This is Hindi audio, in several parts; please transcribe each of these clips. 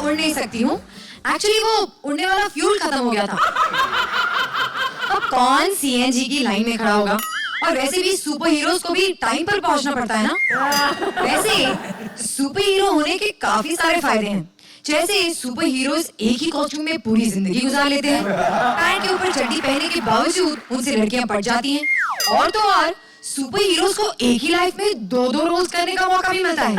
उड़ नहीं सकती हूँ। एक्चुअली वो उड़ने वाला फ्यूल खत्म हो गया था। अब कौन सीएनजी की लाइन में खड़ा होगा? और वैसे भी सुपर हीरोज को भी टाइम पर पहुंचना पड़ता है ना। वैसे सुपर हीरो होने के काफी सारे फायदे हैं। जैसे सुपर हीरोज एक ही कॉस्ट्यूम में पूरी जिंदगी गुजार लेते हैं। पैंट के ऊपर चड्डी पहनने के बावजूद उनसे लड़कियां पट जाती हैं। और तो और सुपर हीरोज को एक ही लाइफ में दो रोल्स करने का मौका भी मिलता है।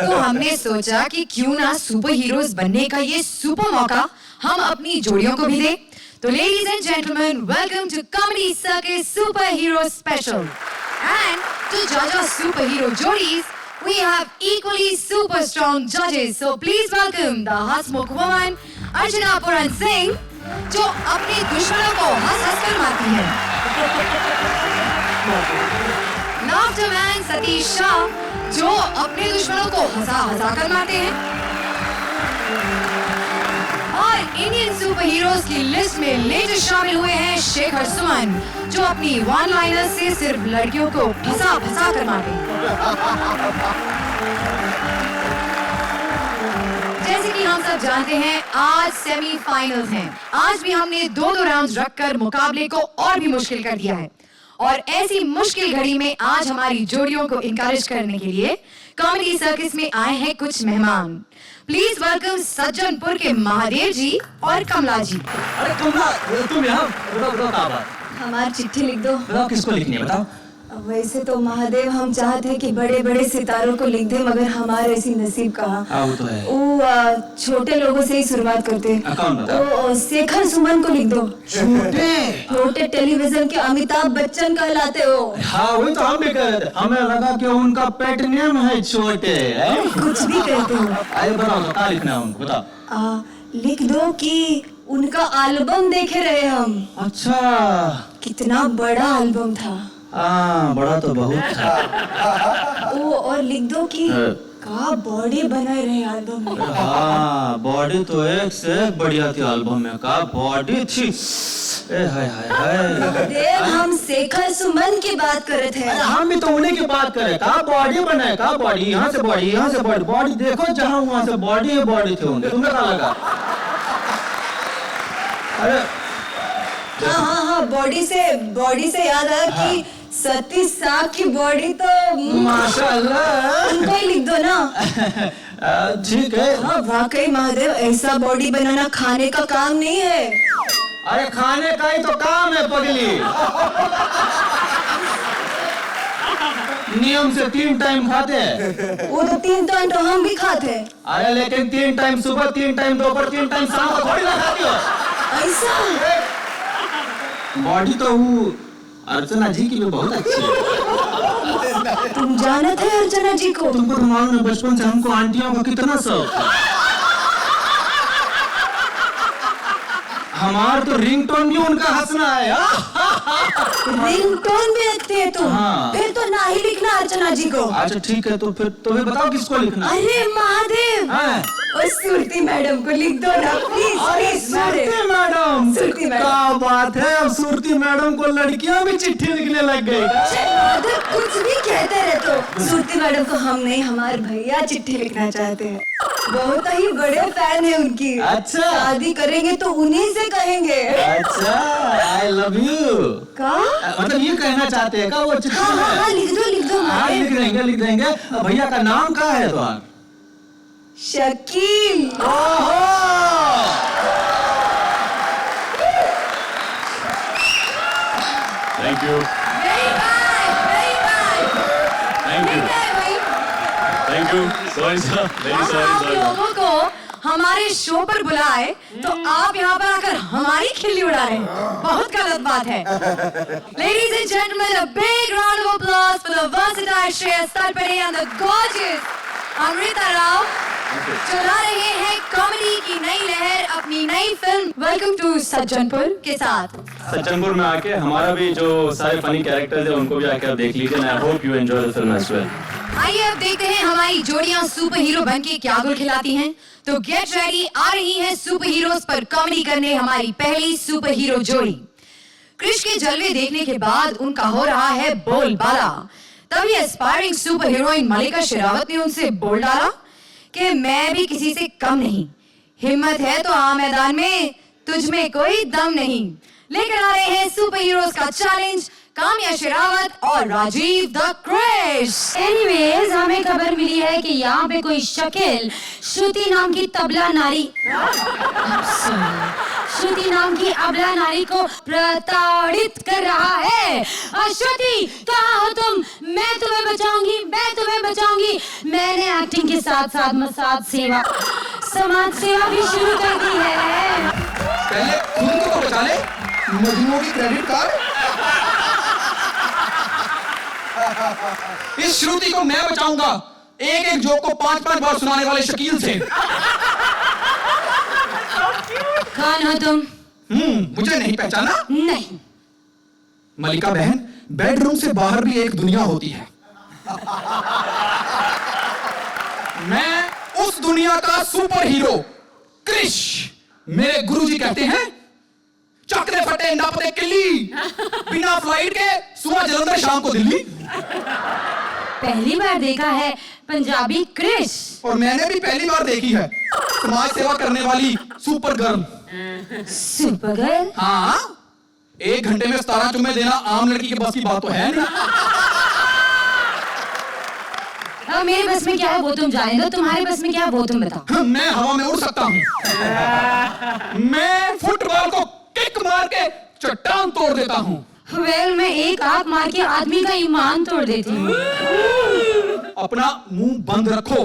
तो हमने सोचा कि क्यों ना सुपर हीरोज बनने का ये सुपर मौका हम अपनी जोड़ियों को भी दें। तो ladies and gentlemen, welcome to Comedy Circus Super Hero Special. And to judge our superhero jodis, we have equally super strong judges. So please welcome the Hasmukh woman, Archana Puran Singh, जो अपने दुश्मनों को हंस कर मारती है। Laughter man Satish Shah, जो अपने दुश्मनों को हंसा कर मारते हैं। और इंडियन सुपर हीरोज की लिस्ट में लेटेस्ट शामिल हुए हैं शेखर सुमन, जो अपनी वन लाइनर से सिर्फ लड़कियों को फंसा कर मारते हैं। जैसे कि हम सब जानते हैं, आज सेमीफाइनल्स हैं। आज भी हमने दो राउंड्स रखकर मुकाबले को और भी मुश्किल कर दिया है। और ऐसी मुश्किल घड़ी में आज हमारी जोड़ियों को इनकरेज करने के लिए कॉमेडी सर्कस में आए हैं कुछ मेहमान। प्लीज वेलकम सज्जनपुर के महादेव जी और कमला जी। अरे तुम यहाँ बताओ क्या बात? हमारी चिट्ठी लिख दो। बताओ किसको लिखनी है बताओ। वैसे तो महादेव हम चाहते हैं कि बड़े बड़े सितारों को लिख दे, मगर हमारे ऐसी नसीब कहाँ। वो तो है। वो छोटे लोगों से ही शुरुआत करते हैं। कौन बताओ? तो शेखर सुमन को लिख दो। छोटे टेलीविजन के अमिताभ बच्चन कहलाते हो। हाँ वही तो हम भी कह रहे थे, हमें लगा कि उनका पेट नेम है छोटे। कुछ भी कहते हो। अरे बताओ तो क्या लिखना है उनको बताओ। लिख दो कि उनका एल्बम देखे रहे हम। अच्छा कितना बड़ा एल्बम था। बड़ा तो बहुत था। और लिख दो कि का बॉडी बनाए रहे एल्बम में। हाँ बॉडी तो एक से एक बढ़िया थी एल्बम में। का बॉडी थी। देव हम शेखर सुमन की बात कर रहे थे। हम भी तो उन्हीं की बात कर रहे। का बॉडी बनाए, का बॉडी, यहाँ से बॉडी, यहाँ से बॉडी। बॉडी देखो जहाँ वहाँ से बॉडी थी उनके। तुम्हें क्या लगा? अरे हाँ बॉडी से याद आया कि सतीश शाह की बॉडी तो माशाल्लाह उनको ही लिख दो ना। ठीक है। हाँ वाकई महादेव, ऐसा बॉडी बनाना खाने का काम नहीं है। अरे खाने का ही तो काम है पगली। नियम से 3 टाइम खाते हैं। वो तो 3 टाइम तो हम भी खाते हैं। अरे लेकिन 3 टाइम सुबह, 3 टाइम दोपहर, 3 टाइम शाम को थोड़ी ना खाती हो। ऐसा बॉडी तो वो अर्चना जी की भी बहुत अच्छी है। तुम जानते हैं अर्चना जी को? तुमको तो मालूम है बचपन से हमको आंटियों का कितना शौक है। हमार तो रिंगटोन भी उनका हंसना है। रिंगटोन भी रखते हैं तुम? हाँ। फिर तो ना ही लिखना अर्चना जी को। अच्छा ठीक है, तो फिर तुम्हें बताओ किसको लिखना। अरे महादेव, और सुरती मैडम को लिख दो ना please. Surti madam, Surti madam. क्या बात है, अब सुरती मैडम को लड़कियां भी चिट्ठी लिखने लग गई। कुछ भी कहते रहे तो। सुरती मैडम को हम नहीं, हमारे भैया चिट्ठी लिखना चाहते हैं। बहुत ही बड़े फैन है उनकी। अच्छा। शादी करेंगे तो उन्हीं से कहेंगे। अच्छा आई लव यू का मतलब ये कहना चाहते हैं का वो चिट्ठी में? हाँ लिख दो। हाँ लिख देंगे। भैया का नाम क्या है तुम्हारा? शकील। ओहो थैंक यू थैंक यू। आप लोगों को हमारे शो पर बुलाए तो आप यहाँ पर आकर हमारी खिल्ली उड़ा रहे हैं। बहुत गलत बात है। Ladies and gentlemen, a big round of applause for the versatile Shreya Talpade and the gorgeous Amrita Rao, जो ला रहे हैं कॉमेडी की नई लहर अपनी नई फिल्म वेलकम टू सज्जनपुर के साथ। सज्जनपुर में आके हमारा भी जो सारे फनी कैरेक्टर्स है उनको भी आके आप देख लीजिए। I hope you enjoy the film as well. आइए अब देखते हैं हमारी जोड़ियां सुपर हीरो बनके क्या गुल खिलाती हैं। तो गेट रेडी, आ रही है सुपर हीरोज पर कॉमेडी करने हमारी पहली सुपर हीरो जोड़ी। क्रिश के जलवे देखने के बाद उनका हो रहा है बोलबाला। तभी एस्पायरिंग सुपर हीरोइन मलिका शेरावत ने उनसे बोल डाला कि मैं भी किसी से कम नहीं, हिम्मत है तो आ मैदान में, तुझ में कोई दम नहीं। लेकर आ रहे हैं सुपर हीरोज का चैलेंज काम्या शेरावत और राजीव द क्रिश। एनीवेज, हमें खबर मिली है कि यहाँ पे कोई शकील श्रुति नाम की तबला नारी श्रुति नाम की अबला नारी को प्रताड़ित कर रहा है। श्रुति, कहाँ हो तुम? मैं तुम्हें बचाऊंगी, मैं तुम्हें बचाऊंगी। मैंने एक्टिंग के साथ साथ मसाज सेवा, समाज सेवा भी शुरू कर दी है। पहले खुद को तो बचा ले, मजनू की क्रेडिट कार्ड। इस श्रुति को मैं बचाऊंगा, एक एक जोक को 5-5 बार सुनाने वाले शकील से। कौन हो तुम? मुझे नहीं पहचाना? नहीं। मलिका बहन, बेडरूम से बाहर भी एक दुनिया होती है। मैं उस दुनिया का सुपर हीरो क्रिश। मेरे गुरुजी कहते हैं, चकरे फटे ना पते किल्ली, बिना फ्लाइट के सुबह जलंधर शाम को दिल्ली। पहली बार देखा है पंजाबी क्रिश। और मैंने भी पहली बार देखी है समाज सेवा करने वाली सुपर गर्ल। Super girl? हाँ, 1 घंटे में 17 चुम्मे देना आम लड़की के बस की बात तो है नहीं। अब मेरे बस में क्या है वो तुम जाने दो, तुम्हारे बस में क्या है वो तुम बताओ। मैं हवा में उड़ सकता हूँ। मैं फुटबॉल को किक मार के चट्टान तोड़ देता हूँ। वेल, मैं एक आंख मार के आदमी का ईमान तोड़ देती हूँ। अपना मुंह बंद रखो।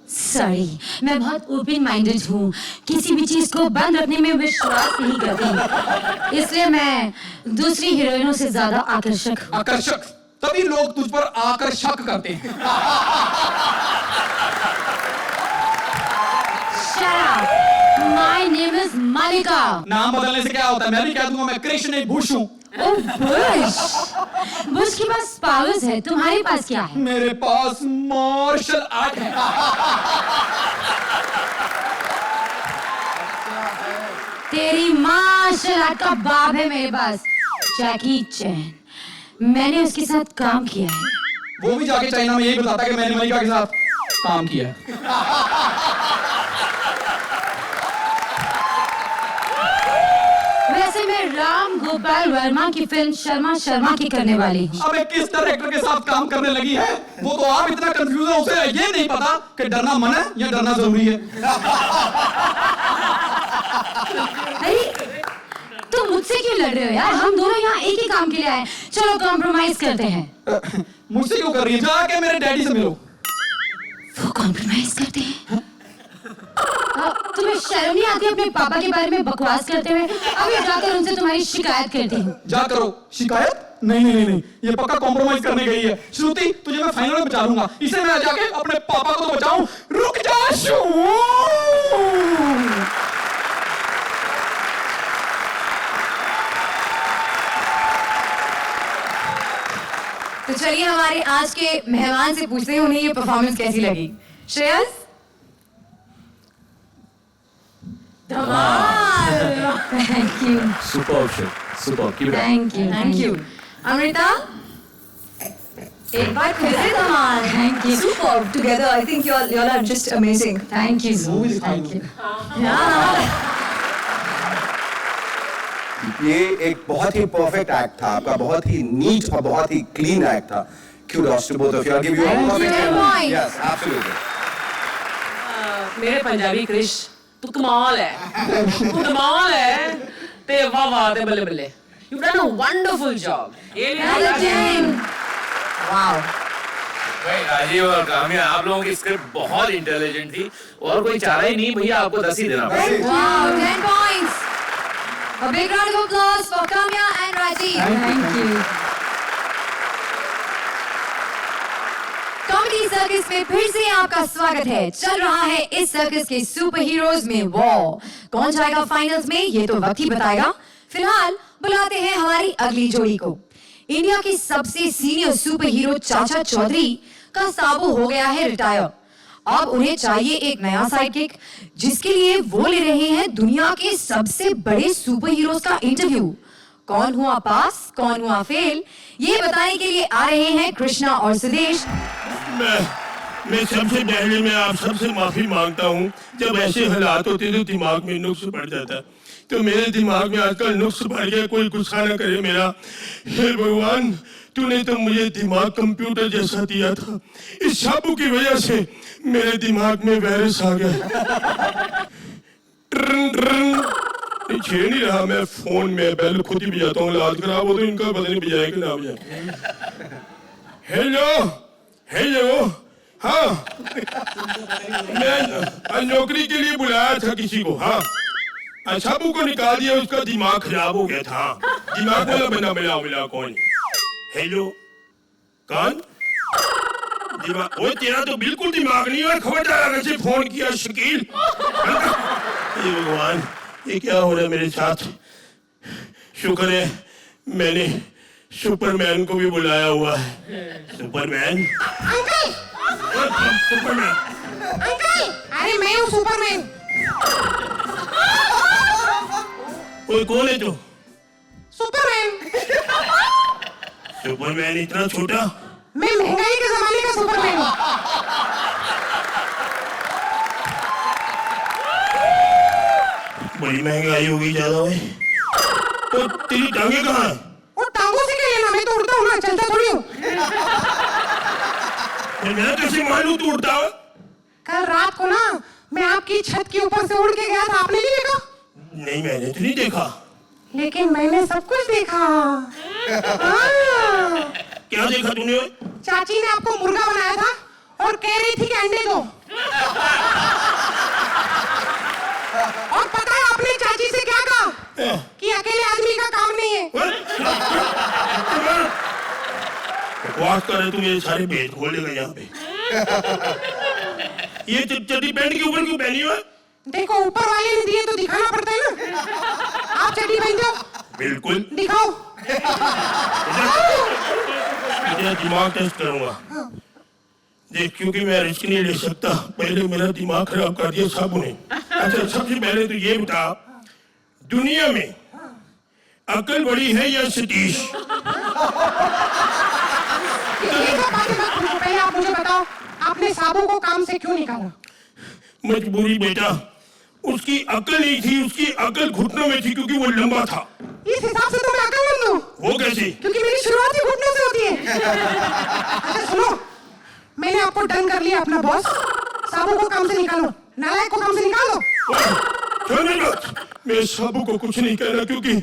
सॉरी, मैं बहुत ओपन माइंडेड हूँ, किसी भी चीज को बंद रखने में विश्वास नहीं करती, इसलिए मैं दूसरी हीरोइनों से ज्यादा आकर्षक हूँ। आकर्षक? तभी लोग तुझ पर आकर्षक करते हैं। Shut up. My name is मालिका। नाम बदलने से क्या होता है? मैं भी कह दूंगा मैं कृष्ण नहीं बुश हूँ। ओह, बुश। बुश के पास पावर्स है, तुम्हारे पास क्या है? मेरे पास मार्शल आर्ट है। तेरी मार्शल आर्ट का बाप है मेरे पास, जैकी चैन। मैंने उसके साथ काम किया है। वो भी जाके चाइना में यही बताता कि मैंने मलिका के साथ काम किया है। वैसे मैं राम गोपाल वर्मा की फिल्म शर्मा शर्मा की करने वाली हूँ। अबे किस डायरेक्टर के साथ काम करने लगी है? वो तो आप इतना कंफ्यूज है, उसे ये नहीं पता कि डरना मन है या डरना जरूरी है। अरे, तुम मुझसे क्यों लड़ रहे हो यार? हम दोनों यहाँ एक ही काम के लिए आए। चलो कॉम्प्रोमाइज करते हैं। मुझसे क्यों कर रही है? जाके मेरे डैडी से मिलो। वो कॉम्प्रोमाइज करते हैं? तुम्हें शर्म नहीं आती अपने पापा के बारे में बकवास करते हुए? अभी जाकर उनसे तुम्हारी शिकायत करती हूँ। जा करो शिकायत। नहीं, ये पक्का कॉम्प्रोमाइज करने गई है। श्रुति, तुझे मैं फाइनल में बचा लूंगा। इसे मैं जाके अपने पापा को तो बचाऊं। रुक जा शू। तो चलिए हमारे आज के मेहमान से पूछते हैं उन्हें ये परफॉर्मेंस कैसी लगी। Shreyas? Thank you, super, keep it up. Thank you. Amrita? एक बार फिर से धमाल। Thank you, Superb together. I think you all are just amazing. Thank you, thank you. ये एक बहुत ही परफेक्ट एक्ट था आपका, बहुत ही नीट और बहुत ही क्लीन एक्ट था। Kudos to both of you. I'll give you a perfect point. Yes, absolutely. मेरे पंजाबी क्रिश, तू कमाल है, तू कमाल है, ते वाह वाह ते बल्ले बल्ले। You've done a wonderful job. Wow. भाई राजीव और काम्या, आप लोगों की स्क्रिप्ट बहुत इंटेलिजेंट थी और कोई चारा ही नहीं भैया, आपको 10 ही देना पड़ेगा। Wow, 10 points. A big round of applause for Kamya and Rajiv. Thank you. Comedy circus में फिर से आपका स्वागत है। चल रहा है इस सर्कस के सुपर हीरोज में वॉर। कौन जाएगा फाइनल्स में ये तो वक्त ही बताएगा। फिलहाल बुलाते हैं हमारी अगली जोड़ी को। इंडिया के सबसे सीनियर सुपर हीरो चाचा चौधरी का साबू हो गया है रिटायर। अब उन्हें चाहिए एक नया साइडकिक, जिसके लिए वो ले रहे हैं दुनिया के सबसे बड़े सुपर हीरोज का इंटरव्यू। कौन हुआ पास, कौन हुआ फेल, ये बताने के लिए आ रहे हैं कृष्णा और सुदेश। मैं सबसे पहले मैं आप सबसे माफी मांगता हूँ। जब ऐसे हालात होते तो दिमाग में नुक्स पड़ जाता है, तो मेरे दिमाग में आजकल नुक्स पड़ गया। कोई गुस्सा न करे मेरा। हे भगवान, तूने तो मुझे दिमाग कंप्यूटर जैसा दिया था, इस साबु की वजह से मेरे दिमाग में वायरस आ गया। छेड़ नहीं रहा मैं फोन में, बेल खुद ही बजाता हूँ। हालत खराब हो तो इनका पता नहीं बजाए कि ना बजाए। हेलो हेलो, हाँ मैं नौकरी के लिए बुलाया था किसी को। हाँ, साबू को निकाल दिया, उसका दिमाग खराब हो गया था। दिमाग वाला बना मिला कौन? हेलो कौन? दिमाग? वो तेरा तो बिल्कुल दिमाग नहीं है। खबरदार अगर से फोन किया शकील। ये भगवान, ये क्या हो रहा है मेरे साथ? शुक्र है मैंने सुपरमैन को भी बुलाया हुआ है। सुपरमैन? अंकल! सुपरमैन? अंकल! अरे मैं हूँ सुपरमैन। कोई कौन है तू? सुपरमैन। सुपरमैन इतना छोटा? मैं महंगाई के जमाने का सुपरमैन हूँ। बड़ी महंगाई होगी ज्यादा है। तो तेरी टांगे कहाँ है? वो टांगों से क्या लेना, मैं तो उड़ता हूँ ना, चलता थोड़ी हूँ। मैं कैसे मालूम तू उड़ता है? कल रात को ना मैं आपकी छत के ऊपर से उड़ के गया था, आपने नहीं देखा? नहीं, मैंने तो नहीं देखा। लेकिन मैंने सब कुछ देखा। क्या देखा तूने? चाची ने आपको मुर्गा बनाया था और कह रही थी कि अंडे दो। और पता है आपने चाची से क्या कहा? कि अकेले आदमी का काम नहीं है। बकवास कर रहे, तू ये सारे भेद खोलेगा यहाँ पे। ये चड्डी पैंट के ऊपर क्यों पहनी हुआ? देखो, ऊपर वाले ने दिए तो दिखाना पड़ता है ना। आप चड्डी पहन जाओ। बिल्कुल दिखाओ। तेरा दिमाग टेस्ट करूंगा। देख, क्योंकि मैं रिस्क नहीं ले सकता, पहले मेरा दिमाग खराब कर दिया साबू ने। अच्छा, सबसे पहले तो ये बता, दुनिया में अकल बड़ी है या सतीश? पहले आप मुझे बताओ, आपने साबू को काम से क्यों निकाला? मजबूरी बेटा, उसकी अकल नहीं थी, उसकी अकल घुटनों में थी क्योंकि वो लंबा था। इस हिसाब से तो मैं अकलमंद हूँ। वो कैसे? क्योंकि मेरी शुरुआत ही घुटनों से होती है। अच्छा सुनो, मैंने आपको डन कर लिया अपना बॉस। साबू को काम से निकालो, नालायक को काम से निकालो। मैं साबू को कुछ नहीं कहना, क्योंकि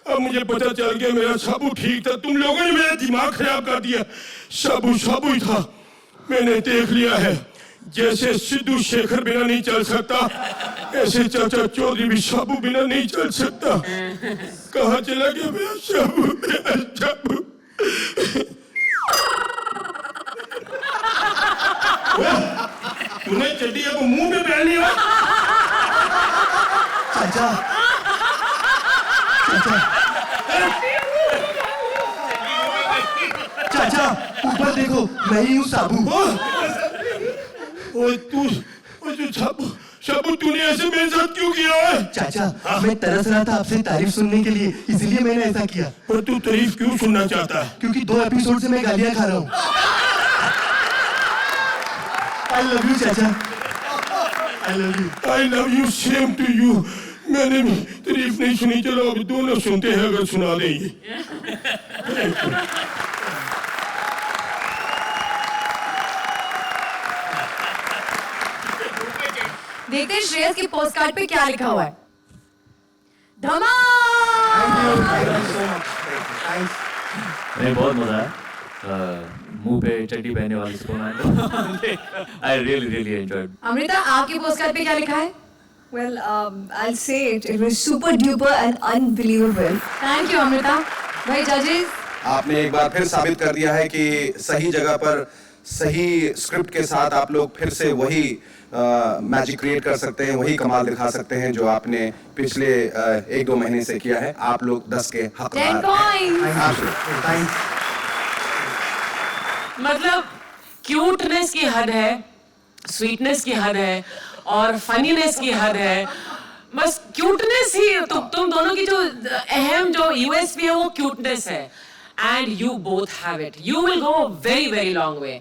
अब मुझे पता चल गया मेरा साबू ठीक था। तुम लोगों ने मेरा दिमाग खराब कर दिया। साबू साबू ही था। मैंने देख लिया है, जैसे सिद्धू शेखर बिना नहीं चल सकता, ऐसे चाचा चौधरी भी साबू बिना नहीं चल सकता। कहाँ चला गया मेरा साबू? मेरा साबू। तूने चड्डी अब मुंह में पहन लिया? चाचा, चाचा ऊपर देखो, मैं ही हूँ साबू। साबू तूने ऐसे मेरे साथ क्यों किया है? चाचा, मैं तरस रहा था आपसे तारीफ सुनने के लिए, इसलिए मैंने ऐसा किया। पर तू तारीफ क्यों सुनना चाहता है? क्योंकि 2 एपिसोड से मैं गालियाँ खा रहा हूँ। I love you चाचा। I love you, same to you। मैंने भी तारीफ नहीं सुनी, चलो अब दोनों सुनते हैं, अगर सुना देंगे। देखते हैं श्रेयस के पोस्ट कार्ड पे क्या लिखा हुआ है। धमाल! नहीं, बहुत मजा आया। मुंह पे चड्डी पहनने वाली Superman. I really enjoyed। Amrita, आपके पोस्ट कार्ड पे क्या लिखा है? Well, I'll say it. It was super duper and unbelievable. Thank you Amrita. भाई जजेस, आपने एक बार फिर साबित कर दिया है कि सही जगह पर सही स्क्रिप्ट के साथ आप लोग फिर से वही मैजिक क्रिएट कर सकते हैं, वही कमाल दिखा सकते हैं जो आपने पिछले 1-2 महीने से किया है। आप लोग 10 के हकदार 10 points। मतलब क्यूटनेस की हद है, स्वीटनेस की हद है और फनीनेस की हद है। बस क्यूटनेस ही तुम दोनों की जो अहम जो यूएसपी है वो क्यूटनेस है। And you both have it. You will go very long way.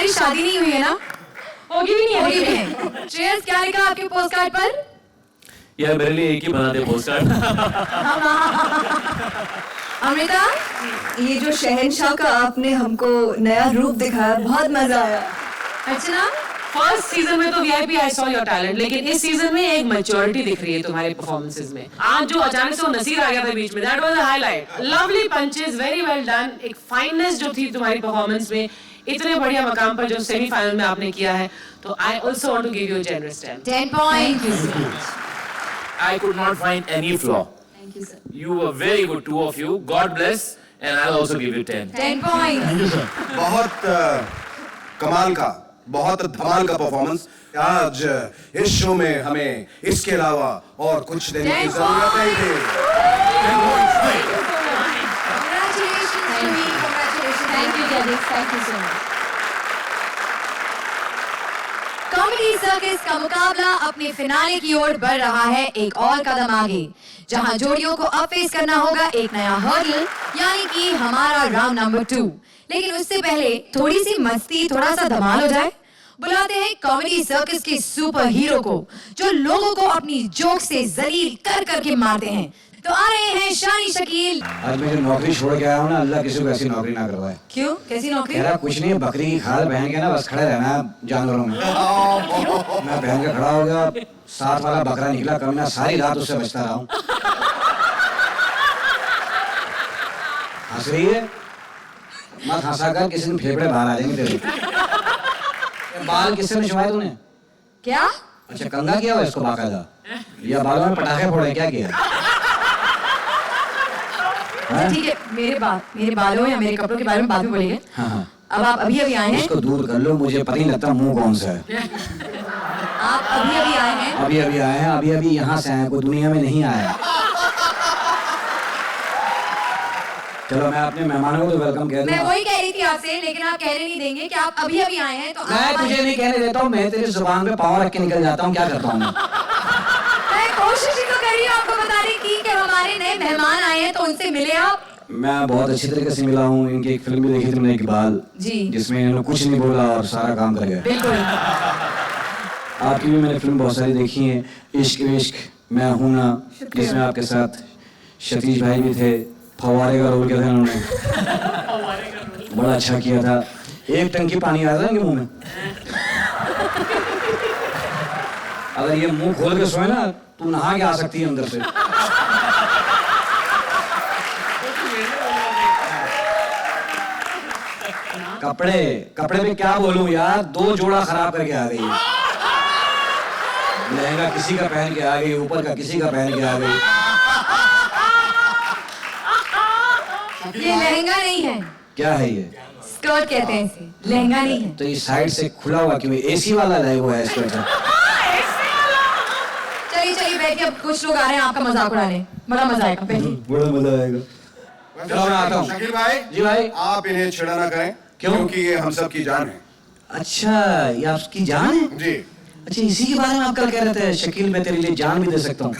तुम्हारी शादी नहीं हुई है ना? होगी भी नहीं, होगी भी नहीं। श्रेयस, क्या लिखा आपके पोस्ट कार्ड पर? यार मेरे लिए एक ही बना दे पोस्ट कार्ड। अमृता, ये जो शहंशाह का आपने हमको नया रूप दिखाया, बहुत मजा आया। अर्चना, फर्स्ट सीजन में तो VIP I saw your talent, लेकिन इस सीजन में एक मैच्योरिटी दिख रही है तुम्हारे परफॉर्मेंसेस में। आज जो अचानक से वो नसीर आ गया था बीच में, that was a highlight. Lovely punches, very well done. एक फाइननेस जो थी तुम्हारी परफॉर्मेंस में, इतने बढ़िया मकाम पर जो सेमीफाइनल में आपने किया है, तो I also want to give you generous 10 points. I could not find any flaw. Thank you, sir. You were very good, two of you. God bless, and I'll also give you 10. 10 points. बहुत कमाल का, बहुत धमाल का परफॉर्मेंस। आज इस शो में हमें इसके अलावा और कुछ देने की जरूरत नहीं थी। Congratulations to me. Congratulations. Thank you, judges. Thank you so much. Comedy circus का मुकाबला अपने फिनाले की ओर बढ़ रहा है एक और कदम आगे, जहां जोड़ियों को अब फेस करना होगा एक नया हर्डल, यानी कि हमारा राउंड नंबर 2। लेकिन उससे पहले थोड़ी सी मस्ती, थोड़ा सा धमाल हो जाए। बुलाते हैं कॉमेडी सर्कस के सुपर हीरो को, जो लोगों को अपनी जोक से जलील कर करके मारते हैं। तो आ रहे हैं शानी शकील। आज मैं जो नौकरी छोड़ के आया हूँ ना, अल्लाह किसी को ऐसी नौकरी ना करवाए। क्यों? कैसी नौकरी? कह रहा कुछ नहीं, बकरी की खाल पहन के ना बस खड़े रहना है जानवरों में। मैं पहन के खड़ा हो गया, साथ वाला बकरा निकला, कभी ना सारी रात उससे बचता रहा हूँ। हंस रही है? मत हंसा कर, किसी दिन फेफड़े बाहर आ जाएंगे तेरे। बाल किससे निछवाए तूने? क्या? अच्छा, कंघा किया हुआ इसको बाकायदा, या बालों में पटाखे फोड़े, क्या किया? ठीक है, मेरे बालों या मेरे कपड़ों के बारे में बाद में बोलेंगे। हाँ। अब आप अभी आए हैं। इसको दूर कर लो, मुझे पता नहीं लगता मुंह कौन सा है। आप अभी आए हैं। अभी आए हैं, अभी यहाँ से आए हैं, कोई दुनिया में नहीं आया। चलो मैं अपने मेहमानों को तो वेलकम कह दूं। मैं वही कह रही थी आपसे, लेकिन आप कहने नहीं देंगे कि आप अभी आए हैं। तो मैं तुझे नहीं कहने देता हूँ, मैं तेरी जुबान पे पाँव रख के निकल जाता हूँ। क्या करता हूँ मैं कोशिश ही तो कर रही हूँ आपको बताने की कि हमारे नए मेहमान आए हैं, तो उनसे मिले आप। मैं बहुत अच्छी तरीके से मिला हूँ। इनकी एक फिल्म भी देखी थी मैंने, इकबाल जी, जिसमें इन्होंने कुछ नहीं बोला और सारा काम कर गया। बिल्कुल। आपकी भी मैंने फिल्म बहुत सारी देखी है, इश्क विश्क, मैं हूं ना, जिसमें आपके साथ सतीश भाई भी थे, फवारे का रोल किया था इन्होंने, बड़ा अच्छा किया था। एक टंकी पानी आया था इनके मुंह में, अगर ये मुंह खोल के सोए ना, तू नहा के आ सकती है अंदर से। कपड़े पे क्या बोलूं यार, 2 जोड़ा खराब करके आ गई है। लहंगा किसी का पहन के आ गई, ऊपर का किसी का पहन के आ गई। ये लहंगा नहीं है। क्या है ये? स्कर्ट कहते हैं इसे, लहंगा नहीं है। तो ये साइड से खुला हुआ क्यों? एसी वाला है वो है स्कर्ट। चलिए बैठिए, अब कुछ लोग आ रहे हैं आपका मजाक उड़ाने, बड़ा मजा आएगा। बैठिए, बड़ा मजा आएगा। चलो मैं आता हूँ। शकील भाई जी भाई, आप इन्हें छेड़ा ना करें। क्योंकि ये हम सब की जान है। अच्छा, ये आपकी जान है? जी। अच्छा, इसी के बारे में आप कल कह रहे थे, शकील मैं तेरे लिए जान भी दे सकता हूँ।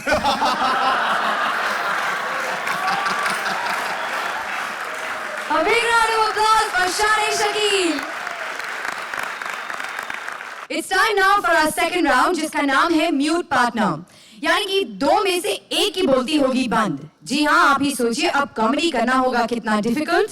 A big round of applause for Shani Shakil. It's time now for our second round, जिसका नाम है म्यूट पार्टनर, यानी कि 2 में से एक ही बोलती होगी बंद। जी हाँ, आप ही सोचिए अब कॉमेडी करना होगा कितना डिफिकल्ट।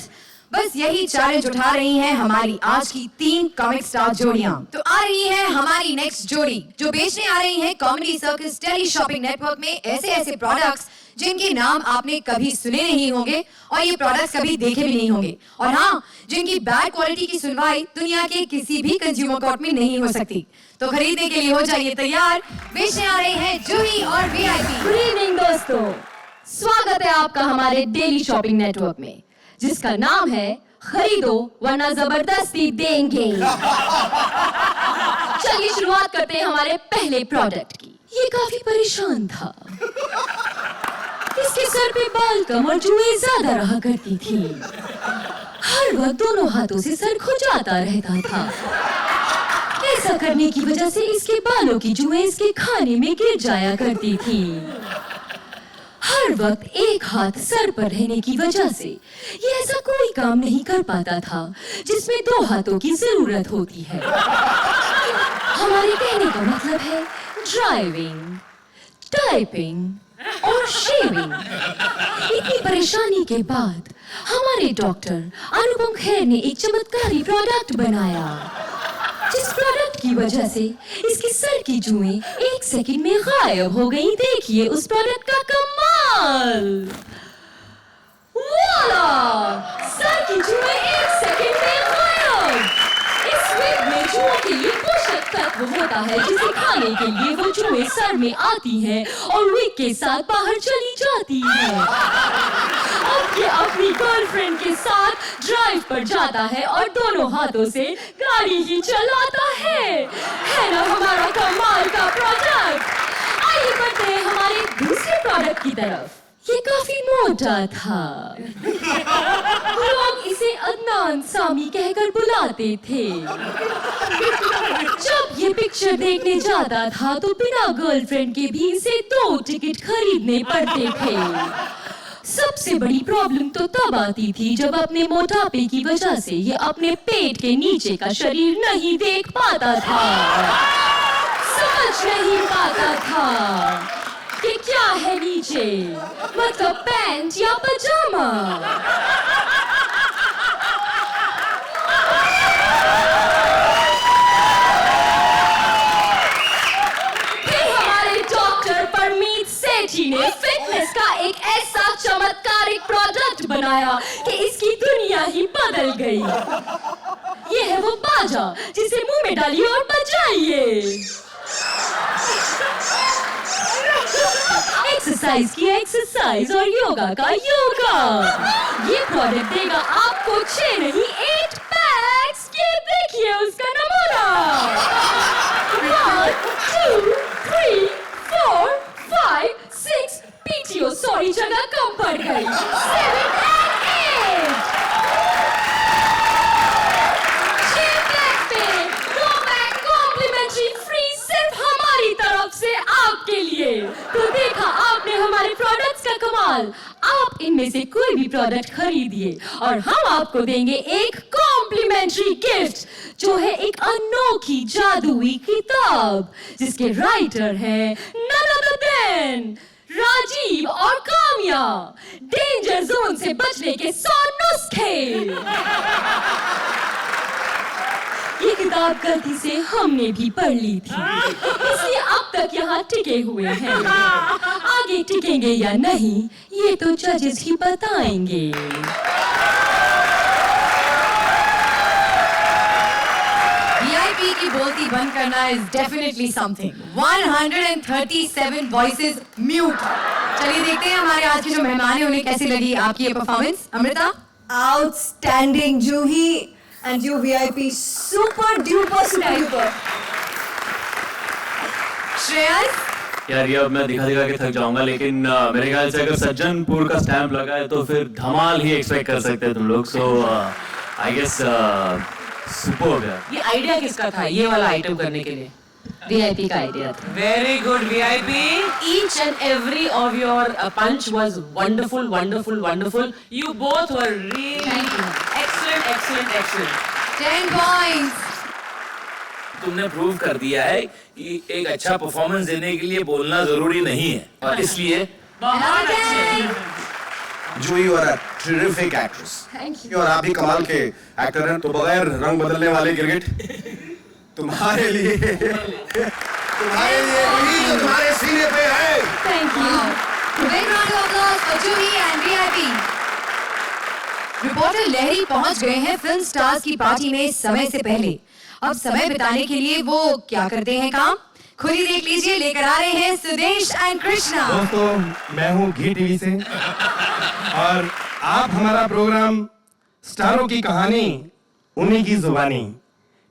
बस यही चैलेंज उठा रही हैं हमारी आज की 3 कॉमिक स्टार जोड़ियां। तो आ रही है हमारी नेक्स्ट जोड़ी, जो बेचने आ रही है comedy circus tele shopping network में ऐसे प्रोडक्ट्स जिनके नाम आपने कभी सुने नहीं होंगे और ये प्रोडक्ट्स कभी देखे भी नहीं होंगे, और हाँ, जिनकी बैड क्वालिटी की सुनवाई दुनिया के किसी भी कंज्यूमर कोर्ट में नहीं हो सकती। तो खरीदने के लिए हो जाइए तैयार, बेचने आ रही है जूही और वीआईपी। गुड इवनिंग दोस्तों, स्वागत है आपका हमारे डेली शॉपिंग नेटवर्क में, जिसका नाम है खरीदो वरना जबरदस्ती देंगे। चलिए शुरुआत करते हैं हमारे पहले प्रोडक्ट की। ये काफी परेशान था, इसके सर पे बाल कम और जुएं ज्यादा रहा करती थी, हर वक्त दोनों हाथों से सर खुजाता रहता था। ऐसा करने की वजह से इसके बालों की जुएं इसके खाने में गिर जाया करती थी। हर वक्त एक हाथ सर पर रहने की वजह से ये ऐसा कोई काम नहीं कर पाता था जिसमें 2 हाथों की जरूरत होती है। हमारे कहने का मतलब है ड्राइविंग, टाइपिंग और शेविंग। इतनी परेशानी के बाद हमारे डॉक्टर अनुपम खेर ने एक चमत्कारी प्रोडक्ट बनाया, जिस प्रोडक्ट की वजह से इसके सर की जुएं 1 सेकंड में गायब हो गई। देखिए उस प्रोडक्ट का कमाल। वाला! सर की जुएं 1 सेकंड में गायब। इस विग में जुओं के लिए पोषक तत्व होता है जिसे खाने के लिए वो जुएं सर में आती हैं और विग के साथ बाहर चली जाती हैं। अब ये अपनी गर्लफ्रेंड के साथ ड्राइव पर जाता है और दोनों हाथों से गाड़ी ही चलाता है ना हमारा कमाल का प्रोडक्ट। आइए बढ़ते हैं हमारे दूसरे प्रोडक्ट की तरफ। ये काफी मोटा था, लोग इसे अदनान सामी कहकर बुलाते थे। जब ये पिक्चर देखने जाता था तो बिना गर्लफ्रेंड के भी इसे 2 टिकट खरीदने पड़ते थे। सबसे बड़ी प्रॉब्लम तो तब आती थी जब अपने मोटापे की वजह से ये अपने पेट के नीचे का शरीर नहीं देख पाता था, समझ नहीं पाता था कि क्या है नीचे, मतलब पैंट या पजामा। फिर हमारे डॉक्टर परमीत सेठी ने फिटनेस का एक ऐसा चमत्कारिक प्रोडक्ट बनाया कि इसकी दुनिया ही बदल गई। ये है वो बाजा जिसे मुंह में डालिए और बजाइए। एक्सरसाइज की एक्सरसाइज और योगा का योगा। ये प्रोडक्ट देगा आपको 6 नहीं 8 पैक्स। ये देखिए उसका नमूना। 1 2 3 4 5 6 पीटीओ सॉरी जगह कम पड़ गई। 7 and 8 6 पैक पे 2 पैक कॉम्प्लीमेंट्री फ्री सिर्फ हमारी तरफ से आपके लिए। तो देखा आपने हमारे प्रोडक्ट्स का कमाल। आप इनमें से कोई भी प्रोडक्ट खरीदिए और हम आपको देंगे एक कॉम्प्लीमेंट्री गिफ्ट, जो है एक अनोखी जादुई किताब जिसके राइटर है none other than राजीव और काम्या। डेंजर जोन से बचने के 100 नुस्खे। ये किताब गलती से हमने भी पढ़ ली थी, इसलिए अब तक यहाँ टिके हुए हैं। आगे टिकेंगे या नहीं ये तो जजेस ही बताएंगे। VIP की बोलती बंद करना is definitely something. 137 voices mute. चलिए देखते हैं हमारे आज के जो मेहमान हैं उन्हें कैसी लगी आपकी ये performance. Amrita? Outstanding, Juhi and you VIP, super duper super duper. Shreyas? यार ये अब मैं दिखा के थक जाऊंगा, लेकिन मेरे ख्याल से अगर सज्जनपुर का स्टैंप लगा है तो फिर धमाल ही एक्सपेक्ट कर सकते हैं तुम लोग। सो आई गेस सुपर्ब है। ये आइडिया किसका था ये वाला आइटम करने के लिए? VIP का आइडिया था। Very good VIP. Each and every of your punch was wonderful, wonderful, wonderful. You both were really excellent, excellent, excellent. 10 points. तुमने प्रूव कर दिया है कि एक अच्छा परफॉर्मेंस देने के लिए बोलना जरूरी नहीं है, और इसलिए बहुत अच्छे। Juhi you are a terrific actress. Thank you. और आप भी कमाल के एक्टर हैं। तो बगैर रंग बदलने वाले गिरगिट तुम्हारे लिए वही जो तुम्हारे सीने पे है। Thank you. Big round of applause for Juhi and VIP. Reporter Lahiri पहुंच गए हैं फिल्म स्टार्स की पार्टी में समय से पहले। अब समय बिताने के लिए वो क्या करते हैं काम, खुद ही देख लीजिए। लेकर आ रहे हैं सुदेश एंड कृष्णा। दोस्तों मैं हूँ घी टीवी से और आप हमारा प्रोग्राम स्टारों की कहानी उन्हीं की जुबानी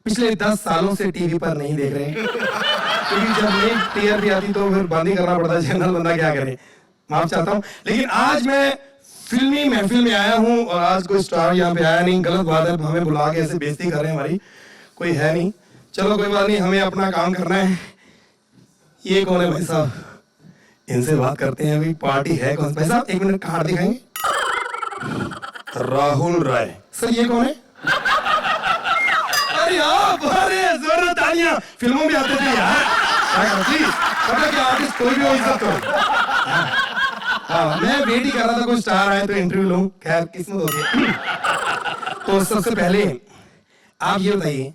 पिछले 10 सालों से टीवी पर नहीं देख रहे, क्योंकि जब नई टीआरपी आती तो फिर बंद ही करना पड़ता है, जनरल बंदा क्या करे, माफ चाहता हूँ। लेकिन आज मैं फिल्मी महफिल में आया हूँ और आज कोई स्टार यहाँ पे आया नहीं। गलत बात है, हमें बुला के ऐसे बेइज्जती कर रहे हैं, हमारी कोई है नहीं। चलो कोई बात नहीं, हमें अपना काम करना है। ये कौन है भाई साहब? इनसे बात करते हैं अभी पार्टी है कौन भाई साहब एक मिनट कार्ड दिखाएंगे राहुल राय सर ये कौन है अरे आप अरे जोरदार तालियां फिल्मों में आते थे यार प्लीज पता क्या आर्टिस्ट कोई भी हो इज्जत करो हाँ मैं वेट ही कर रहा था कोई स्टार आए तो इंटरव्यू लूं खैर किस्मत हो गई तो सबसे पहले आप ये बताइए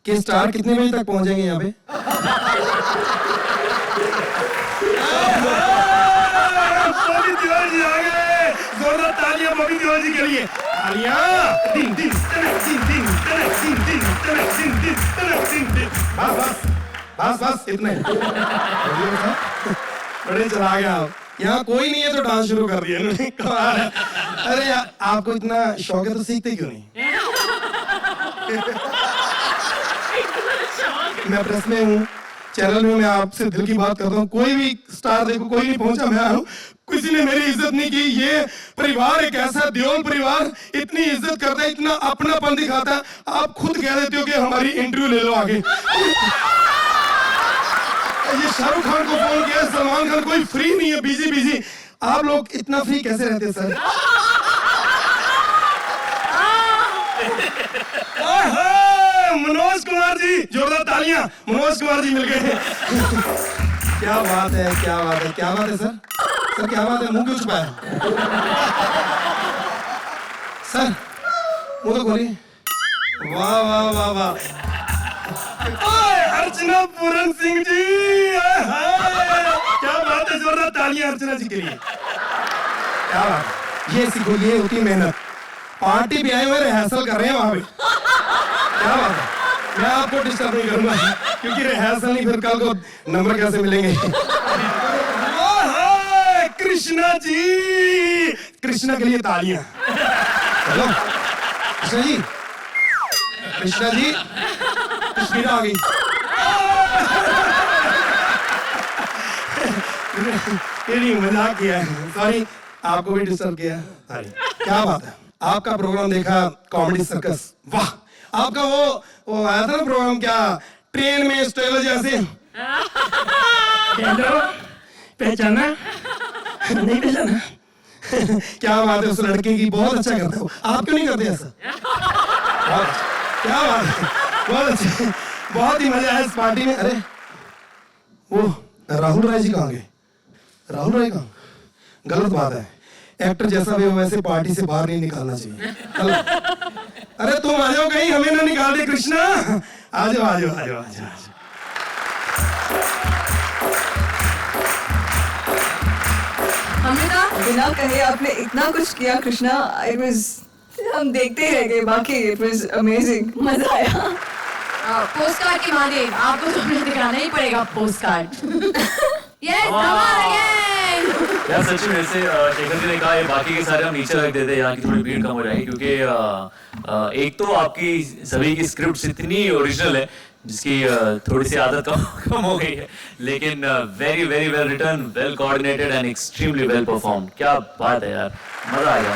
कि स्टार कितने बजे तक पहुंचेंगे यहाँ पे बॉबी देओल जी आ गए जोरदार तालियां बॉबी देओल जी के लिए तालियां दिन दिन तनक दिन दिन तनक दिन दिन तनक दिन दिन तनक दिन दिन बस बस बस बस इतने बड़े चला गया आप यहाँ कोई नहीं है तो डांस शुरू कर दिया इन्होंने कमाल है अरे यार आपको इतना शौक है तो सीखते क्यों नहीं मैं प्रेस में हूँ चैनल में मैं आपसे दिल की बात करता हूँ कोई भी स्टार देखो कोई नहीं पहुंचा मैं आया हूँ किसी ने मेरी इज्जत नहीं की ये परिवार एक ऐसा देओल परिवार इतनी इज्जत करता है इतना अपनापन दिखाता है आप खुद कह देते हो कि हमारी इंटरव्यू ले लो आगे ये शाहरुख खान को फोन किया सलमान खान कोई फ्री नहीं है बिजी आप लोग इतना फ्री कैसे रहते सर मनोज कुमार जी जोरदार तालियां मनोज कुमार जी मिल गए क्या बात है सर क्या बात है मुंह क्यों छुपाया सर मुंह तो खोलिए वाह वाह वाह वाह अर्चना पूरन सिंह जी क्या बात है जोरदार तालियां अर्चना जी के लिए क्या बात ये सीखो ये होती मेहनत पार्टी भी आए हुए रिहर्सल कर रहे हैं वहां पे क्या बात है मैं आपको डिस्टर्ब नहीं करूंगा क्योंकि रिहर्सल नहीं फिर कल को नंबर कैसे मिलेंगे कृष्णा जी कृष्णा के लिए तालियां हेलो कृष्णा जी कृष्णा आ गई मजाक किया है सॉरी आपको भी डिस्टर्ब किया क्या बात है आपका प्रोग्राम देखा कॉमेडी सर्कस वाह आपका वो आया था ना प्रोग्राम क्या ट्रेन में स्टेलो जैसे पहचाना नहीं पहचाना क्या बात है उस लड़के की बहुत अच्छा करता है आप क्यों नहीं करते ऐसा क्या बात है बहुत अच्छा बहुत ही मजा है इस पार्टी में अरे वो राहुल राय जी कहाँ गए राहुल राय कहाँ गलत बात है एक्टर जैसा भी हो वैसे पार्टी से बाहर नहीं निकालना चाहिए अरे तुम आ जाओ कहीं हमें ना निकाल दे कृष्णा आ जाओ आ जाओ आ जाओ आ जाओ अमृता बिना कहे आपने इतना कुछ किया कृष्णा इट वाज हम देखते रह गए बाकी इट वाज अमेजिंग मजा आया पोस्ट कार्ड की माने आपको तो हमें दिखाना ही पड़ेगा पोस्ट कार्ड यस धमाल अगेन यार सच में ऐसे शेखर जी ने कहा ये बाकी के सारे हम नीचे रख देते यहाँ की थोड़ी भीड़ कम हो जाएगी क्योंकि एक तो आपकी सभी की स्क्रिप्ट इतनी ओरिजिनल है जिसकी थोड़ी सी आदत कम हो गई है लेकिन very very well written well coordinated and extremely well performed क्या बात है यार मजा आया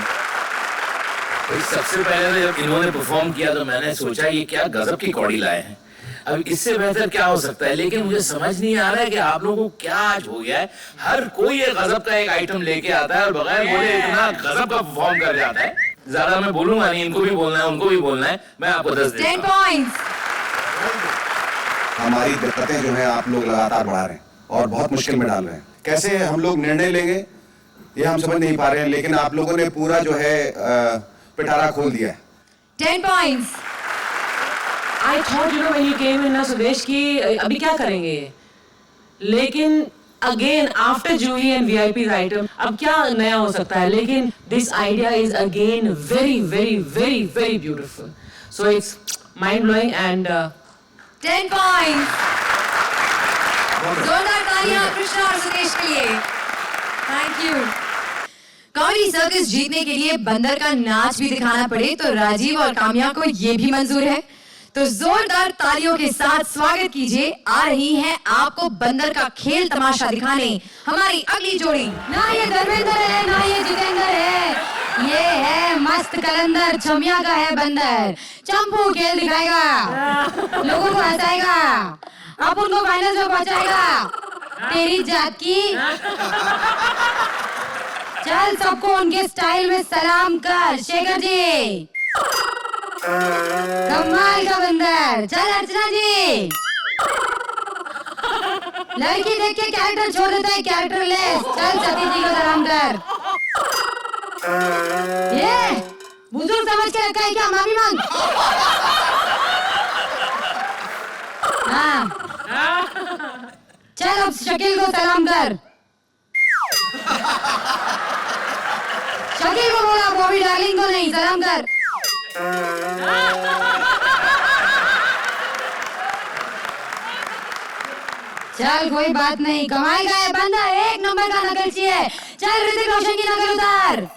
तो सबसे पहले जब इन्होंने परफॉर्म किया तो मैंने सोचा ये क्या गजब की कौड़ी लाए हैं अब इससे बेहतर क्या हो सकता है लेकिन मुझे समझ नहीं आ रहा है कि आप लोगों को क्या आज हो गया है हर कोई एक गजब का एक आइटम लेके आता है और बगैर बोले इतना गजब का परफॉर्म कर जाता है ज्यादा मैं बोलूंगा नहीं इनको भी बोलना है उनको भी बोलना है मैं आपको 10 देता 10 पॉइंट्स हमारी दिक्कतें जो है आप लोग लगातार बढ़ा रहे हैं और बहुत मुश्किल में डाल रहे हैं कैसे हम लोग निर्णय लेंगे ये हम समझ नहीं पा रहे हैं लेकिन आप लोगों ने पूरा जो है पिटारा खोल दिया है 10 points I thought you know when you came in ना सुदेश की अभी क्या करेंगे लेकिन again after Juhi and VIP's item अब क्या नया हो सकता है लेकिन this idea is again very very very very beautiful so it's mind blowing and 10 points जोरदार तालियां कृष्णा और सुदेश के लिए थैंक यू कॉमेडी सर्कस जीतने के लिए बंदर का नाच भी दिखाना पड़े तो राजीव और काम्या को ये भी मंजूर है तो जोरदार तालियों के साथ स्वागत कीजिए आ रही हैं आपको बंदर का खेल तमाशा दिखाने हमारी अगली जोड़ी ना ये धर्मेंद्र है ना ये जितेंद्र है ये है मस्त कलंदर छमिया का है बंदर चंपू खेल दिखाएगा लोगों को हंसाएगा अब उनको फाइनल में पहुंचाएगा तेरी जात की। चल सबको उनके स्टाइल में सलाम कर। शेखर जी कमाल का बंदर। चल अर्चना जी, लड़की देख के कैरेक्टर छोड़ देता है, कैरेक्टर लेस। चल सतीश जी को सलाम कर। ये बुजुर्ग समझ के रखा है क्या? माफी मांग। हाँ चल अब शकील को सलाम कर। शकील को बोला, बॉबी डार्लिंग को नहीं, सलाम कर। चल कोई बात नहीं, कमाई का है बंदा, एक नंबर का नकलची है। चल ऋतिक रोशन की नकल उतार।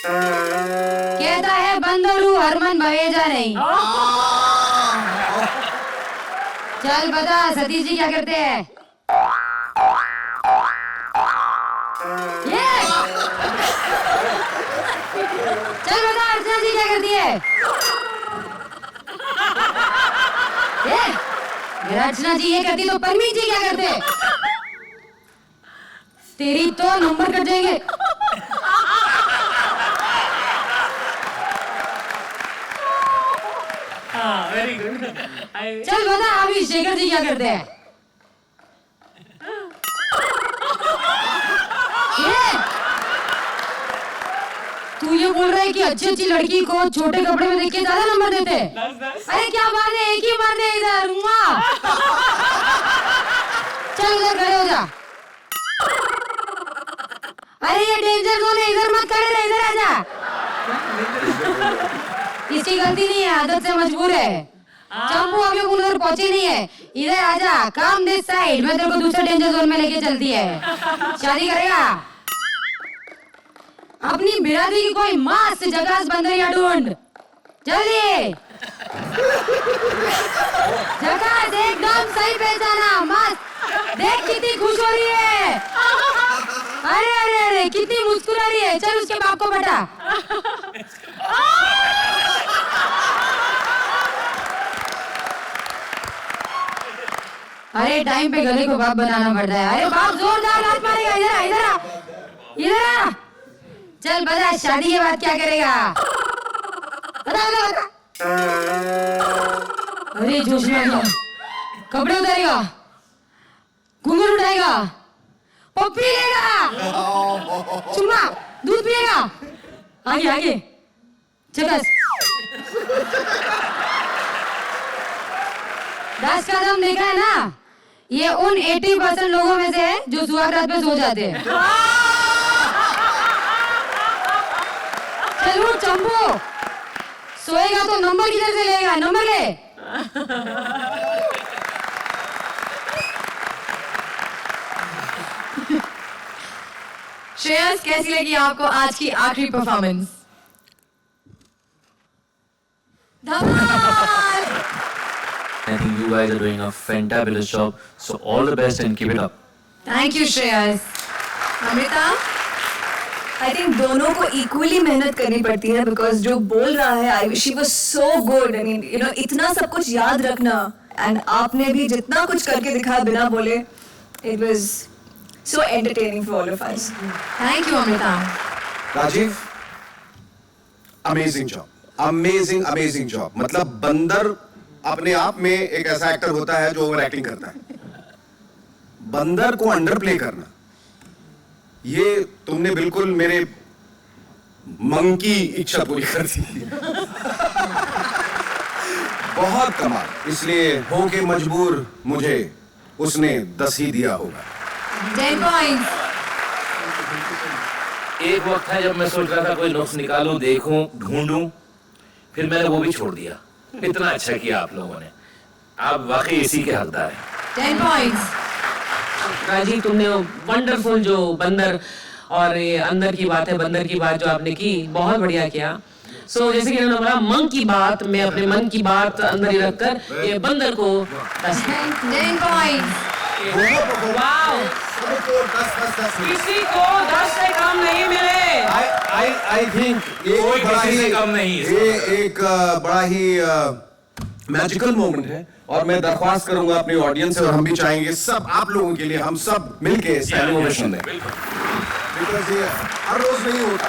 कहता है बंदर हूँ हरमन भवेजा नहीं। चल बता सतीश जी क्या करते हैं? ये चल बता अर्चना जी क्या करती है? ये अर्चना जी ये करती तो परमीत जी क्या करते? तेरी तो नंबर कट जाएंगे। Very good. चल बता अभी शेखर जी क्या करते हैं? तू ये बोल रहा है कि अच्छी अच्छी लड़की को छोटे कपड़े में देख के ज्यादा नंबर देते हैं? अरे क्या बात है, एक ही मार दे इधर। चल उधर खड़े हो जा। अरे ये डेंजर जोन है, इधर मत खड़े रहे, इधर आजा। इसकी गलती नहीं है, आदत से मजबूर है। चंपू अभी उधर पहुंची नहीं है, इधर आजा। काम दिस साइड, मैं तेरे को दूसरे डेंजर जोन में लेके चलती है। शादी करेगा? अपनी बिरादरी की कोई मस्त जगह बंदरिया ढूंढ जल्दी। जगह एकदम सही पहचाना, मस्त। देख कितनी खुश हो रही है। अरे अरे अरे कितनी मुस्कुरा रही है। चल उसके बाप को बैठा। अरे टाइम पे गले को बाप बनाना पड़ता है। अरे बाप जोरदार लात मारेगा। इधर आ, इधर आ, इधर आ। चल बता शादी के बाद क्या करेगा? बता बता बता। अरे जोश में आ गया। कपड़े उतारेगा, घूंघट उठाएगा, पप्पी लेगा, चुम्मा, दूध पिएगा। आगे आगे चकस। 10 कदम देखा है ना? ये उन 80% लोगों में से है जो सुहागरात पे सो जाते हैं। चल उठ चंपू, सोएगा तो नंबर किधर से लेगा? नंबर ले। श्रेयस कैसी लगी आपको आज की आखिरी performance? Dhamaal! I think you guys are doing a fantabulous job. So all the best and keep it up. Thank you Shreyas. Amrita? I think दोनों को इक्वली मेहनत करनी पड़ती है, बिकॉज जो बोल रहा है I she was so good. I mean you know इतना सब कुछ याद रखना, एंड आपने भी जितना कुछ करके दिखाया बिना बोले, it was so entertaining for all of us. Thank you Amrita. Rajeev, amazing job, amazing amazing job. मतलब बंदर अपने आप में एक ऐसा एक्टर होता है जो ओवर एक्टिंग करता है। बंदर को अंडर प्ले करना, ये तुमने बिल्कुल मेरे मंकी इच्छा पूरी कर दी। बहुत कमाल। इसलिए हो के मजबूर मुझे उसने 10 ही दिया होगा। 10 पॉइंट्स। एक वक्त था जब मैं सोच रहा था कोई नुक्स निकालूं, देखूं, ढूंढूं, फिर मैंने वो भी छोड़ दिया। इतना अच्छा किया आप लोगों ने, आप वाकई इसी के हकदार हैं। 10 पॉइंट्स। राजीव तुमने वंडरफुल जो बंदर और ये अंदर की बात है, बंदर की बात जो आपने की, बहुत बढ़िया किया। सो जैसे कि उन्होंने बोला मन की बात, मैं अपने मन की बात अंदर ही रखकर ये बंदर को 10 पॉइंट्स। वाओ, किसी को 10 से कम नहीं मिले। आई थिंक कोई किसी से कम नहीं। ये एक बड़ा ही मैजिकल मोमेंट है और मैं दरख्वास्त करूंगा अपनी ऑडियंस से और हम भी चाहेंगे सब आप लोगों के लिए हम सब मिलके स्टैंडिंग ओवेशन दें बिकॉज़ ये हर रोज नहीं होता।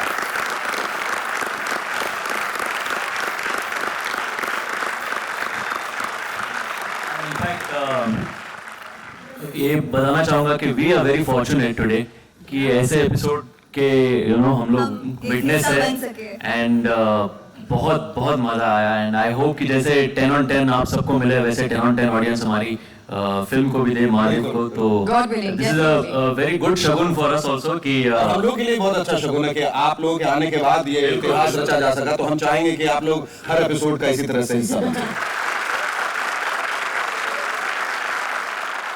ये बताना चाहूंगा कि we are very fortunate today कि ऐसे एपिसोड के हम लोग विटनेस है एंड बहुत बहुत मजा आया एंड आई होप कि जैसे 10 on 10 आप सबको मिले वैसे 10 on 10 ऑडियंस हमारी फिल्म को भी दे महादेव को तो this is a very good Shagun for us also कि हम लोग के लिए बहुत अच्छा शगुन है कि आप लोगों के आने के बाद ये इतिहास रचा जा सका। तो हम चाहेंगे कि आप लोग हर एपिसोड का इसी तरह से हिस्सा बने।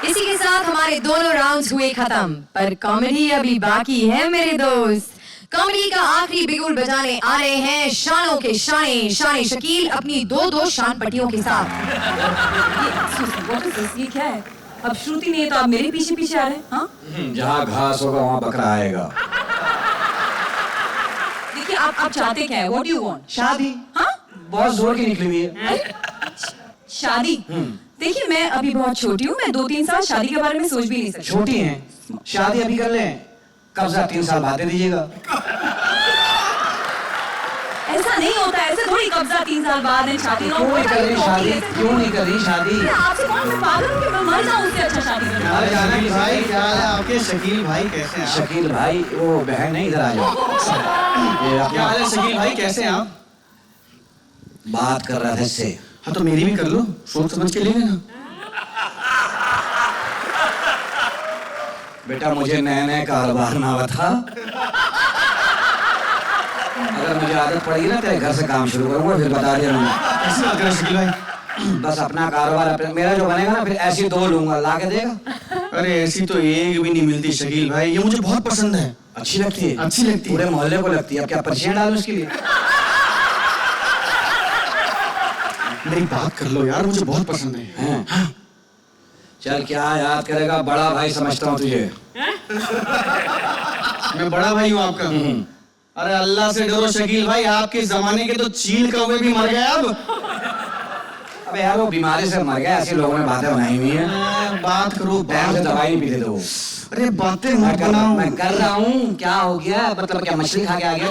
इसी के साथ हमारे दोनों राउंड्स हुए खत्म, पर कॉमेडी अभी बाकी है मेरे दोस्त। कॉमेडी का आखिरी बिगुल बजाने आ रहे हैं शानों के शाने शाने शकील अपनी दो शान पट्टियों के साथ। ये क्या है? अब श्रुति नहीं है तो आप मेरे पीछे पीछे आ रहे हैं? हाँ? जहाँ घास होगा वहाँ बकरा आएगा। देखिए आप चाहते क्या है? What do you want? शादी। हाँ? बहुत जोर की निकली हुई है। शादी? देखिए मैं अभी बहुत छोटी हूँ, मैं 2-3 साल शादी के बारे में सोच भी नहीं सकती। छोटी हैं, शादी अभी कर लें, कब्जा 3 साल बाद दे दीजिएगा। ऐसा नहीं होता, ऐसे थोड़ी कब्जा 3 साल बाद है शादी। क्यों नहीं कर रही शादी? क्यों नहीं कर रही शादी? आपसे कौन सा पागल हूँ कि मैं मर जाऊँ उससे अच्छा शादी करना। अरे शकील भाई क्या हाल है आपके? शकील भाई कैसे हैं? शकील भाई वो बहन नहीं, इधर आ जाओ। क्या हाल है शकील भाई कैसे हैं आप? बात कर रहा था इससे। हाँ तो मेरी भी कर लो, सोच समझ के ले लेना। बेटा मुझे नए नए कारोबार ना बता, अगर मुझे आदत पड़ेगी ना तेरे घर से काम शुरू करूंगा, फिर बता दे रहा कैसी बात कर रहे शकील भाई? बस अपना कारोबार मेरा जो बनेगा ना फिर ऐसी 2 लूंगा, ला के देगा। अरे ऐसी तो एक भी नहीं मिलती शकील भाई, ये मुझे बहुत पसंद है। अच्छी लगती है? अच्छी लगती है, पूरे मोहल्ले को लगती है। अब क्या पर्चियां डालूं इसके लिए? मेरी बात कर लो यार, मुझे बहुत पसंद है। हाँ। चल क्या याद करेगा, बड़ा भाई समझता हूँ तुझे। मैं बड़ा भाई हूँ आपका। अरे अल्लाह से डरो शकील भाई, आपके जमाने के तो चील कौवे भी मर गए अब। अबे यार वो बीमारी से मर गया, ऐसे लोगों ने बातें बनाई हुई हैं। बात करो, टाइम से दवाई नहीं पीते थे वो। अरे बातें मत बनाओ। मैं कर रहा हूँ, क्या हो गया? मतलब क्या मछली खा के आ गया?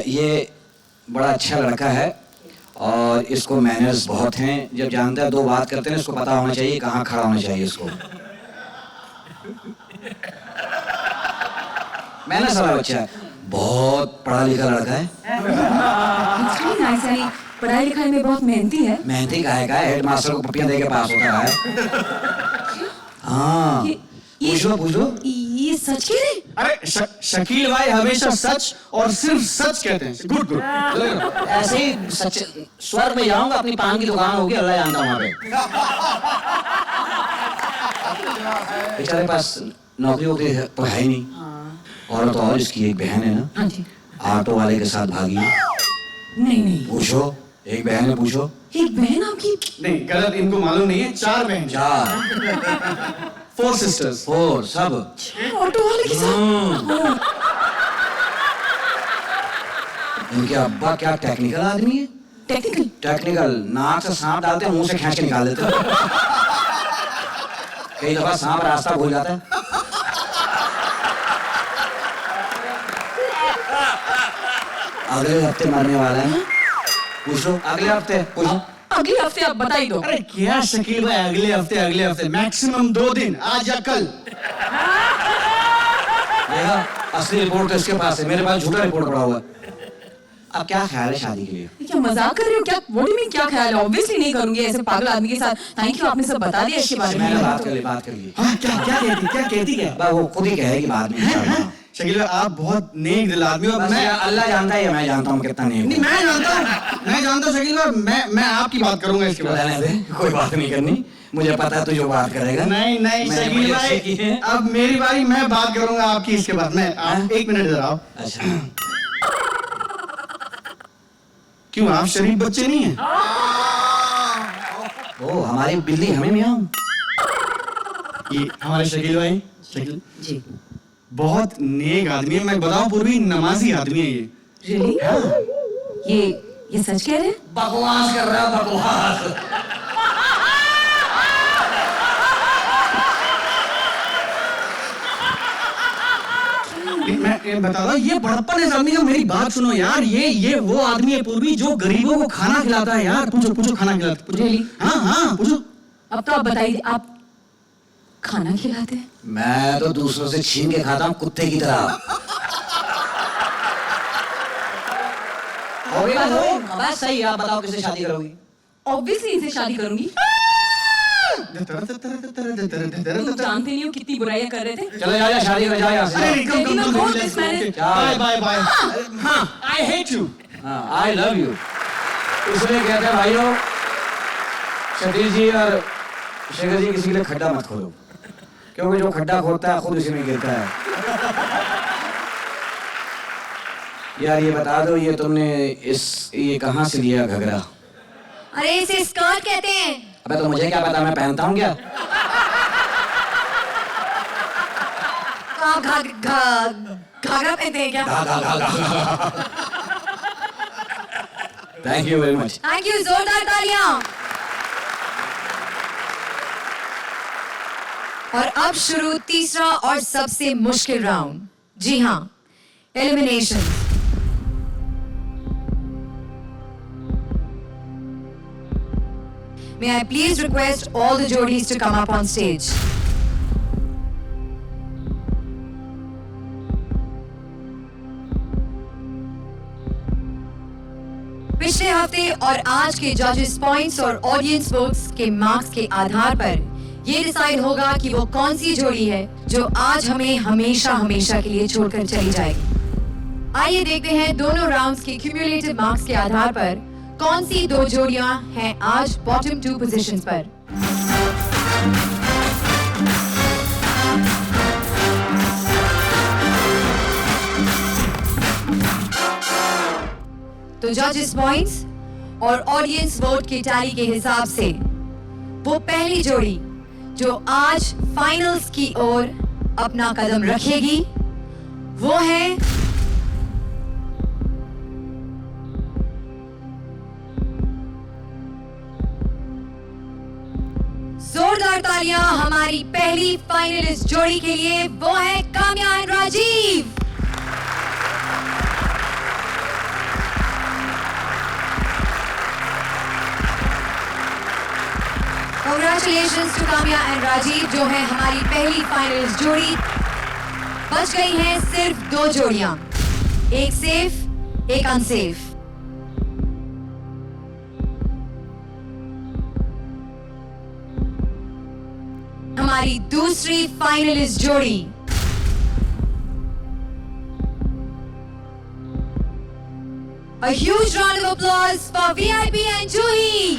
ये बड़ा अच्छा लड़का है और इसको मैनर्स बहुत हैं। जब जानता है 2 बात करते हैं इसको पता होना चाहिए कहाँ खड़ा होना चाहिए इसको। मैनर्स वाला बच्चा है, बहुत पढ़ा लिखा लड़का है। पढ़ाई लिखाई में बहुत मेहनती है। मेहनती काहे का है, हेडमास्टर को पप्पियां दे के पास होता रहा है। हाँ पूछो ये सच कह रहे? अरे शकील भाई हमेशा सच और सिर्फ सच कहते हैं। Good good. ऐसे ही सच स्वर्ग में जाऊंगा, अपनी पान की दुकान होगी, अल्लाह जानता वहां पे। बेचारे पास नौकरी वोकरी तो है ही नहीं। और तो और इसकी एक बहन है ना, हाँ जी। ऑटो वाले के साथ भागी। नहीं पूछो, एक बहन है, पूछो। एक बहन आपकी? नहीं गलत, इनको मालूम नहीं है। 4 बहन। 4 4 sisters। 4 सब ऑटो वाले के साथ? इनके अब्बा क्या टेक्निकल आदमी है। टेक्निकल नाक से सांप डालते हैं, मुंह से खींच के निकाल देते हैं। कई दफा सांप रास्ता भूल जाता है। अगले हफ्ते मरने वाला है। पूछो अगले हफ्ते, पूछो अगले हफ्ते आप बता ही दो। अरे क्या शकील भाई, अगले हफ्ते मैक्सिमम 2 दिन, आज या कल। देखा, असली रिपोर्ट तो इसके पास है, मेरे पास झूठा रिपोर्ट पड़ा हुआ है। अब क्या ख्याल है शादी के लिए? क्या मजाक कर रहे हो? क्या व्हाट डू यू मीन क्या ख्याल है? ऑब्वियसली नहीं करूंगी ऐसे पागल आदमी के साथ। थैंक यू, आपने सब बता दिया इसके बारे में। बात कर ली। हाँ क्या कहती क्या? वो खुद ही कहेगी बाद में इंशाल्लाह। शकील भाई आप बहुत नेक दिल आदमी हो। मैं अल्लाह जानता है, मैं जानता हूँ कितना नेक। नहीं मैं जानता हूँ शकील भाई, मैं आपकी बात करूंगा इसके बाद। कोई बात नहीं करनी, मुझे पता है तू जो बात करेगा। नहीं शकील भाई, अब मेरी बारी, मैं बात करूंगा आपकी इसके बाद। मैं आप 1 मिनट इधर आओ। अच्छा क्यों, आप शरीफ बच्चे नहीं हैं? ओ हमारी बिल्ली हमें मियाऊं। ये हमारे शकील भाई। शकील जी बहुत नेक आदमी है, मैं बताऊं पूर्वी नमाजी आदमी है ये। Really? हाँ। ये सच कह रहे हैं? बकवास कर रहा है, बकवास। मैं बता रहा हूँ, ये बड़प्पन इस आदमी का, मेरी बात सुनो यार, ये वो आदमी है पूर्वी जो गरीबों को खाना खिलाता है यार। पूछो खाना खिलाता है? Really? हाँ पूछो। अब तो आप बताइए, आप खाना खिलाते हैं? मैं तो दूसरों से छीन के खाता हूँ कुत्ते की तरह। बात सही, आप बताओ किससे शादी करोगी? Obviously इनसे शादी करूंगी। तुम जानते नहीं हो कितनी बुराइयां कर रहे थे। चलो जा शादी कर, जा यहाँ से। बाय। हाँ, I hate you. हाँ, I love you. इसलिए कहते हैं भाइयों, सतीश जी और शेखर जी, किसी के लिए खड्डा मत खोदो, क्योंकि जो खड्डा खोदता है खुद उसी में गिरता है। यार ये बता दो, ये तुमने ये कहाँ से लिया घघरा? अरे इसे स्कर्ट कहते हैं। अबे तो मुझे क्या पता, मैं पहनता हूँ क्या? आप घाघरा पहनते हैं क्या? Thank you very much. Thank you, जोरदार तालियां। और अब शुरू तीसरा और सबसे मुश्किल राउंड। जी हाँ, elimination. May I please request all the jodis to come up on stage. पिछले हफ्ते और आज के जजेस पॉइंट्स और ऑडियंस वोट्स के मार्क्स के आधार पर ये डिसाइड होगा कि वो कौन सी जोड़ी है जो आज हमें हमेशा हमेशा के लिए छोड़कर चली जाएगी। आइए देखते हैं दोनों राउंड्स के क्यूमुलेटिव मार्क्स के आधार पर कौन सी दो जोड़ियां हैं आज बॉटम 2 पोजीशंस पर। तो जजेस पॉइंट्स और ऑडियंस वोट की टैली के हिसाब से वो पहली जोड़ी जो आज फाइनल्स की ओर अपना कदम रखेगी वो है जोरदार तालियां हमारी पहली फाइनलिस्ट जोड़ी के लिए, वो है Kamya and Rajeev. Congratulations to Kamya and Rajeev जो है हमारी पहली फाइनलिस्ट जोड़ी। बच गई हैं सिर्फ 2 जोड़ियां, एक सेफ एक अनसेफ। हमारी दूसरी फाइनलिस्ट जोड़ी A huge round of applause for VIP and Juhi.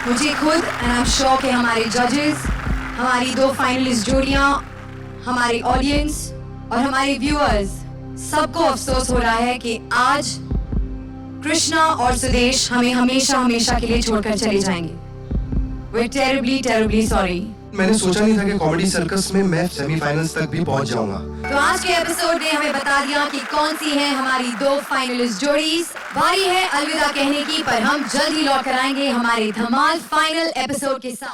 मुझे खुद एंड आई एम श्योर कि हमारे जजेस, हमारी 2 फाइनलिस्ट जोड़ियां, हमारे ऑडियंस और हमारे व्यूअर्स सबको अफसोस हो रहा है कि आज कृष्णा और सुदेश हमें हमेशा हमेशा के लिए छोड़कर चले जाएंगे। We're terribly sorry. मैंने सोचा नहीं था कि कॉमेडी सर्कस में मैं सेमीफाइनल्स तक भी पहुंच जाऊंगा। तो आज के एपिसोड ने हमें बता दिया कि कौन सी है हमारी 2 फाइनलिस्ट जोड़ीज। बारी है अलविदा कहने की, पर हम जल्द ही लौट कर आएंगे हमारे धमाल फाइनल एपिसोड के साथ।